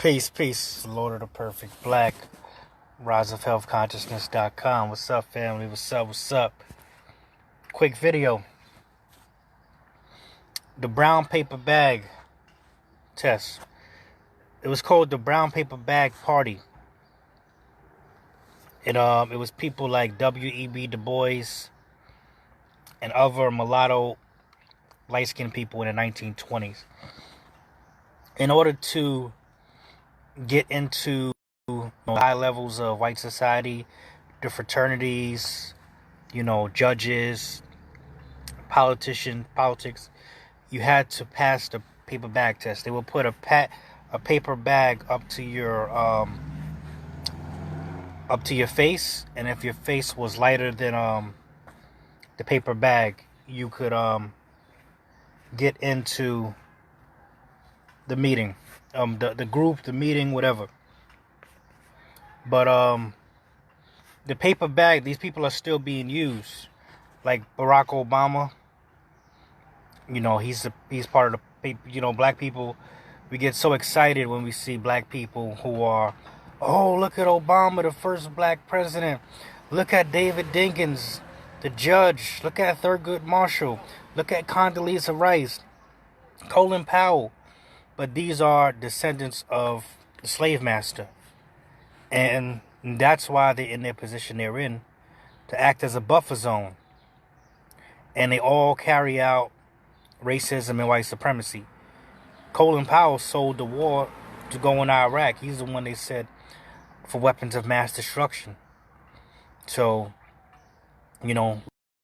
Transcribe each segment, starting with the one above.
Peace, peace, Lord of the Perfect Black, riseofhealthconsciousness.com. What's up, family? What's up? Quick video. The brown paper bag test. It was called the brown paper bag party. It was people like W.E.B. Du Bois and other mulatto light-skinned people in the 1920s. In order to get into high levels of white society, the fraternities, judges, politics, you had to pass the paper bag test. They would put a paper bag up to your face, and if your face was lighter than the paper bag, you could get into the meeting, the group, the meeting, whatever. But the paper bag, these people are still being used. Like Barack Obama, he's part of the paper. Black people, we get so excited when we see black people who are, oh, look at Obama, the first black president. Look at David Dinkins, the judge. Look at Thurgood Marshall. Look at Condoleezza Rice, Colin Powell. But these are descendants of the slave master. And that's why they're in their position they're in, to act as a buffer zone. And they all carry out racism and white supremacy. Colin Powell sold the war to go in Iraq. He's the one they said for weapons of mass destruction. So,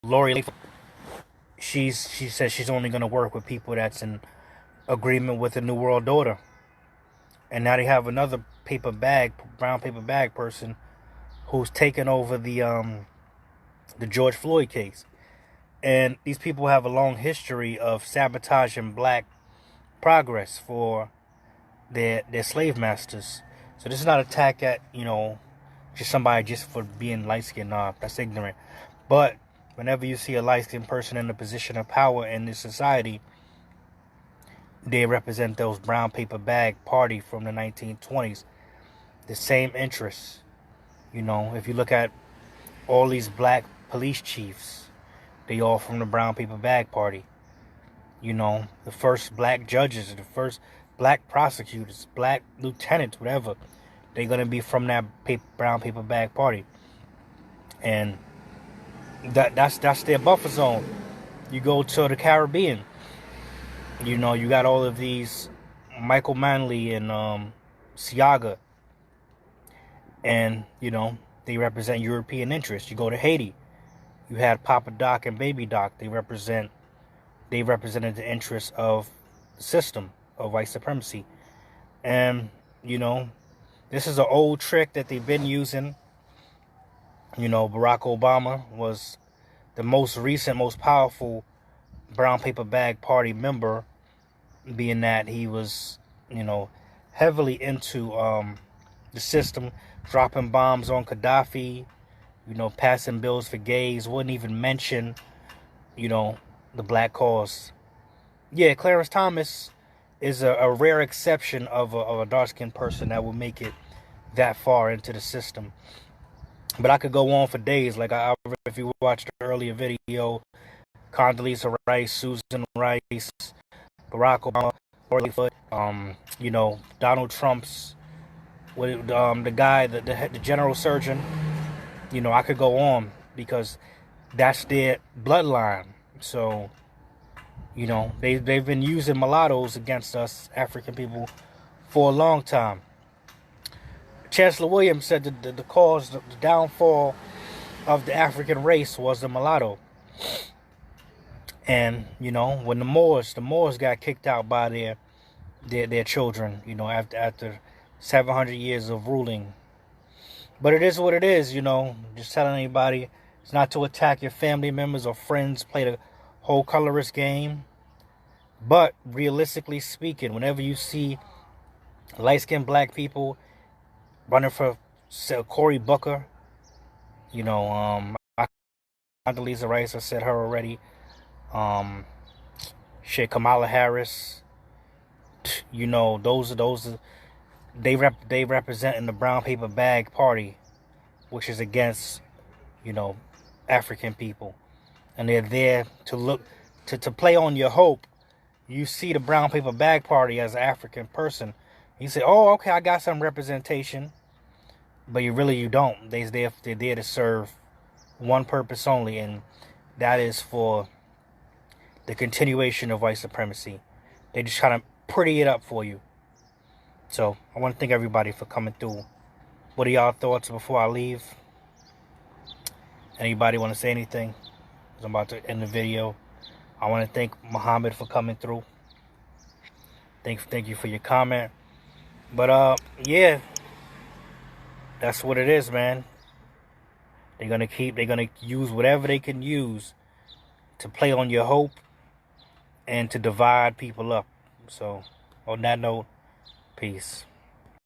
Lori Lightfoot, she says she's only going to work with people that's in agreement with the New World Order. And now they have another brown paper bag person who's taken over the George Floyd case. And these people have a long history of sabotaging black progress for their slave masters. So this is not an attack at, just somebody just for being light-skinned. Nah, that's ignorant. But whenever you see a light-skinned person in a position of power in this society, they represent those brown paper bag party from the 1920s. The same interests. If you look at all these black police chiefs, they all from the brown paper bag party. The first black judges, the first black prosecutors, black lieutenants, whatever, they're going to be from that brown paper bag party. And that's their buffer zone. You go to the Caribbean, you got all of these Michael Manley and Siaga. And, they represent European interests. You go to Haiti, you had Papa Doc and Baby Doc. They represented the interests of the system of white supremacy. And, this is an old trick that they've been using. Barack Obama was the most recent, most powerful brown paper bag party member, being that he was, heavily into the system, dropping bombs on Gaddafi, passing bills for gays, wouldn't even mention, the black cause. Yeah, Clarence Thomas is a rare exception of a dark-skinned person that will make it that far into the system. But I could go on for days. Like, if you watched the earlier video, Condoleezza Rice, Susan Rice, Barack Obama, Lori Lightfoot, Donald Trump's, the guy, the general surgeon. I could go on because that's their bloodline. So, they've been using mulattoes against us African people for a long time. Chancellor Williams said that the cause, the downfall of the African race was the mulatto. And, when the Moors got kicked out by their children, after 700 years of ruling. But it is what it is, just telling anybody, it's not to attack your family members or friends, play the whole colorist game. But realistically speaking, whenever you see light-skinned black people running for Cory Booker, Condoleezza Rice, I said her already. Kamala Harris, those are they represent in the brown paper bag party, which is against, you know, African people, and they're there to look to play on your hope. You see the brown paper bag party as an African person, you say, "Oh, okay, I got some representation," but you don't. They're there to serve one purpose only, and that is for the continuation of white supremacy. They just try to pretty it up for you. So I want to thank everybody for coming through. What are y'all thoughts before I leave? Anybody want to say anything? 'Cause I'm about to end the video. I want to thank Muhammad for coming through. Thank you for your comment. But yeah, that's what it is, man. They're gonna use whatever they can use to play on your hope and to divide people up. So on that note, peace.